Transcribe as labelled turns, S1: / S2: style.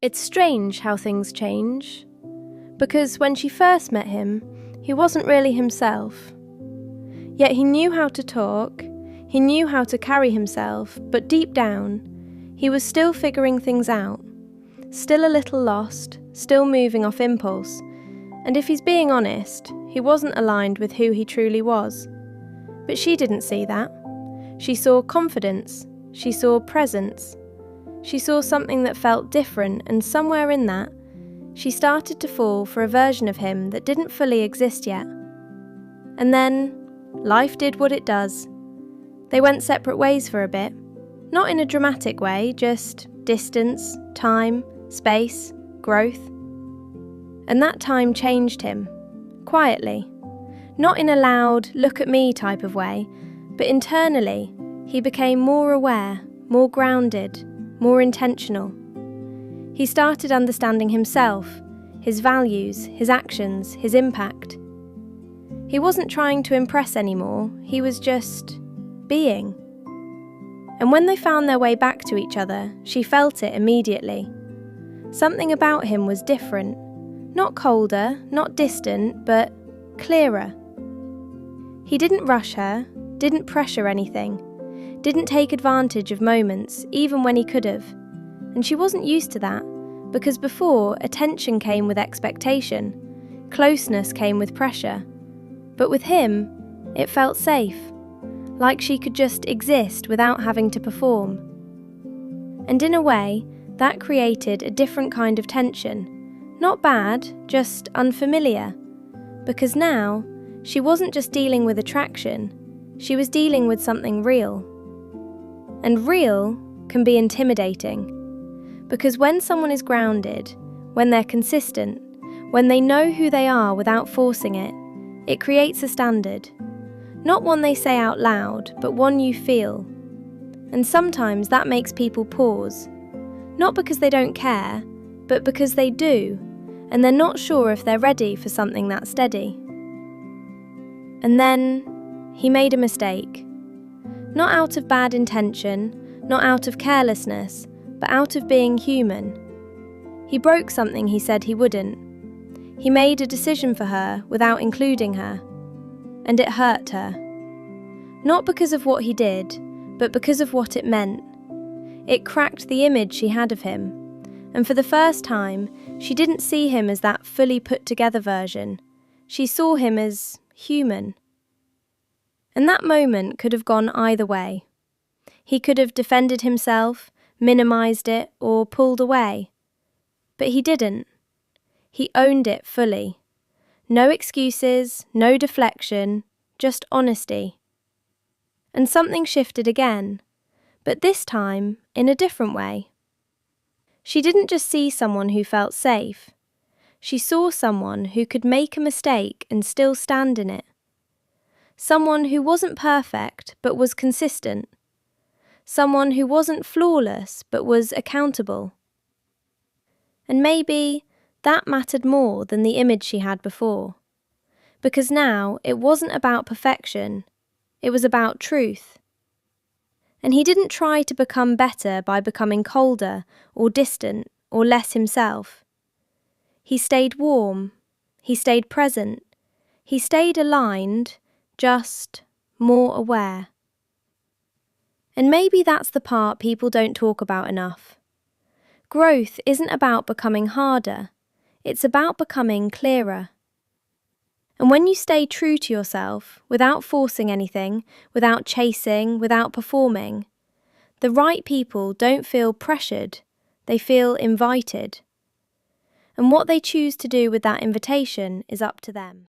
S1: It's strange how things change, because when she first met him, he wasn't really himself. Yet he knew how to talk, he knew how to carry himself, but deep down, he was still figuring things out, still a little lost, still moving off impulse, and if he's being honest, he wasn't aligned with who he truly was. But she didn't see that. She saw confidence, she saw presence, she saw something that felt different, and somewhere in that, she started to fall for a version of him that didn't fully exist yet. And then, life did what it does. They went separate ways for a bit. Not in a dramatic way, just distance, time, space, growth. And that time changed him, quietly. Not in a loud, look at me type of way, but internally, he became more aware, more grounded, more intentional. He started understanding himself, his values, his actions, his impact. He wasn't trying to impress anymore, he was just being. And when they found their way back to each other, she felt it immediately. Something about him was different. Not colder, not distant, but clearer. He didn't rush her, didn't pressure anything, didn't take advantage of moments, even when he could have. And she wasn't used to that, because before, attention came with expectation, closeness came with pressure. But with him, it felt safe, like she could just exist without having to perform. And in a way, that created a different kind of tension. Not bad, just unfamiliar. Because now, she wasn't just dealing with attraction, she was dealing with something real. And real can be intimidating. Because when someone is grounded, when they're consistent, when they know who they are without forcing it, it creates a standard. Not one they say out loud, but one you feel. And sometimes that makes people pause. Not because they don't care, but because they do, and they're not sure if they're ready for something that steady. And then, he made a mistake. Not out of bad intention, not out of carelessness, but out of being human. He broke something he said he wouldn't. He made a decision for her without including her. And it hurt her. Not because of what he did, but because of what it meant. It cracked the image she had of him. And for the first time, she didn't see him as that fully put together version. She saw him as human. And that moment could have gone either way. He could have defended himself, minimized it, or pulled away. But he didn't. He owned it fully. No excuses, no deflection, just honesty. And something shifted again, but this time in a different way. She didn't just see someone who felt safe. She saw someone who could make a mistake and still stand in it. Someone who wasn't perfect but was consistent. Someone who wasn't flawless but was accountable. And maybe that mattered more than the image she had before. Because now it wasn't about perfection, it was about truth. And he didn't try to become better by becoming colder or distant or less himself. He stayed warm, he stayed present, he stayed aligned, just more aware. And maybe that's the part people don't talk about enough. Growth isn't about becoming harder, it's about becoming clearer. And when you stay true to yourself, without forcing anything, without chasing, without performing, the right people don't feel pressured, they feel invited. And what they choose to do with that invitation is up to them.